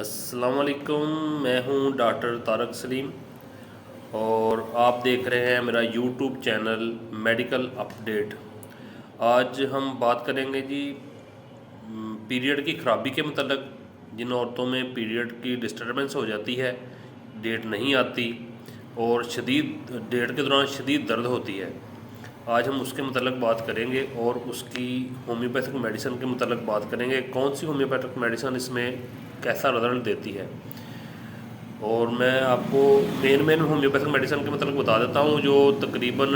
अस्सलाम वालेकुम। मैं हूं डॉक्टर तारक सलीम और आप देख रहे हैं मेरा यूट्यूब चैनल मेडिकल अपडेट। आज हम बात करेंगे जी पीरियड की ख़राबी के मतलब। जिन औरतों में पीरियड की डिस्टर्बेंस हो जाती है, डेट नहीं आती और शदीद डेट के दौरान शदीद दर्द होती है, आज हम उसके मतलब बात करेंगे और उसकी होम्योपैथिक मेडिसिन के मतलब बात करेंगे। कौन सी होम्योपैथिक मेडिसिन इसमें कैसा रिजल्ट देती है। और मैं आपको मेन होम्योपैथिक मेडिसिन के मतलब बता देता हूँ जो तकरीबन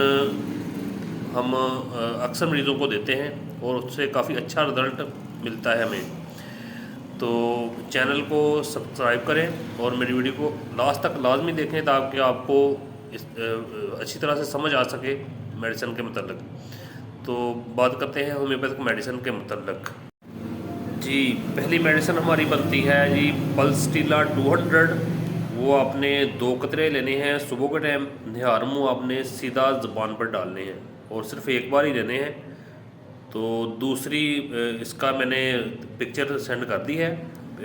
हम अक्सर मरीज़ों को देते हैं और उससे काफ़ी अच्छा रिज़ल्ट मिलता है हमें। तो चैनल को सब्सक्राइब करें और मेरी वीडियो को लास्ट तक लाजमी देखें ताकि आपको अच्छी तरह से समझ आ सके मेडिसिन के मतलब। तो बात करते हैं होम्योपैथिक मेडिसिन के मतलब। जी, पहली मेडिसिन हमारी बनती है जी पल्सटीला 200। वो आपने 2 कतरे लेने हैं, सुबह के टाइम निहार मुँह आपने सीधा ज़ुबान पर डालने हैं और सिर्फ एक बार ही लेने हैं। तो दूसरी इसका मैंने पिक्चर सेंड कर दी है,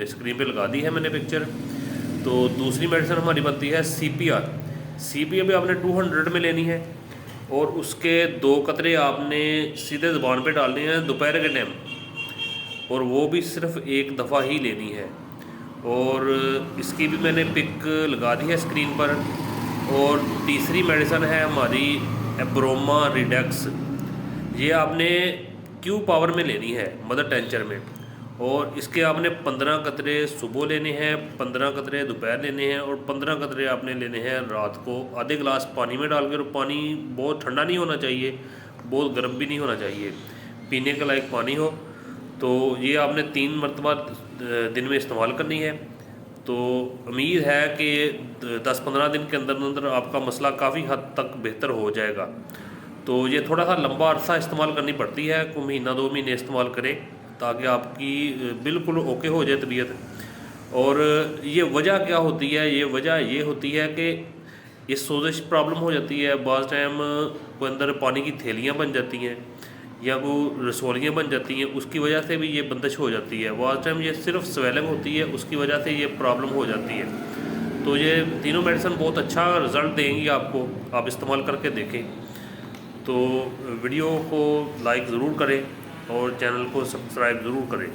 स्क्रीन पे लगा दी है मैंने पिक्चर। तो दूसरी मेडिसिन हमारी बनती है CPR। CPR भी आपने 200 में लेनी है और उसके 2 कतरे आपने सीधे ज़ुबान पे डालने हैं दोपहर के टाइम, और वो भी सिर्फ एक दफ़ा ही लेनी है। और इसकी भी मैंने पिक लगा दी है स्क्रीन पर। और तीसरी मेडिसिन है हमारी एब्रोमा रिडक्स। ये आपने क्यू पावर में लेनी है, मदर टेंचर में। और इसके आपने 15 कतरे सुबह लेने हैं, 15 कतरे दोपहर लेने हैं और 15 कतरे आपने लेने हैं रात को आधे गिलास पानी में डाल कर। पानी बहुत ठंडा नहीं होना चाहिए, बहुत गर्म भी नहीं होना चाहिए, पीने के लायक पानी हो। तो ये आपने 3 मरतबा दिन में इस्तेमाल करनी है। तो उम्मीद है कि 10-15 दिन के अंदर अंदर आपका मसला काफ़ी हद तक बेहतर हो जाएगा। तो ये थोड़ा सा लंबा अरसा इस्तेमाल करनी पड़ती है, कोई महीना 2 महीने इस्तेमाल करें ताकि आपकी बिल्कुल ओके हो जाए तबीयत। और ये वजह क्या होती है, ये वजह ये होती है कि ये सोजिश प्रॉब्लम हो जाती है। बाज़ टाइम को अंदर पानी की थैलियाँ बन जाती हैं या वो रसौलियाँ बन जाती हैं, उसकी वजह से भी ये बंदिश हो जाती है। बाज़ टाइम ये सिर्फ स्वेलिंग होती है, उसकी वजह से ये प्रॉब्लम हो जाती है। तो ये तीनों मेडिसिन बहुत अच्छा रिज़ल्ट देंगी आपको, आप इस्तेमाल करके देखें। तो वीडियो को लाइक ज़रूर करें और चैनल को सब्सक्राइब ज़रूर करें।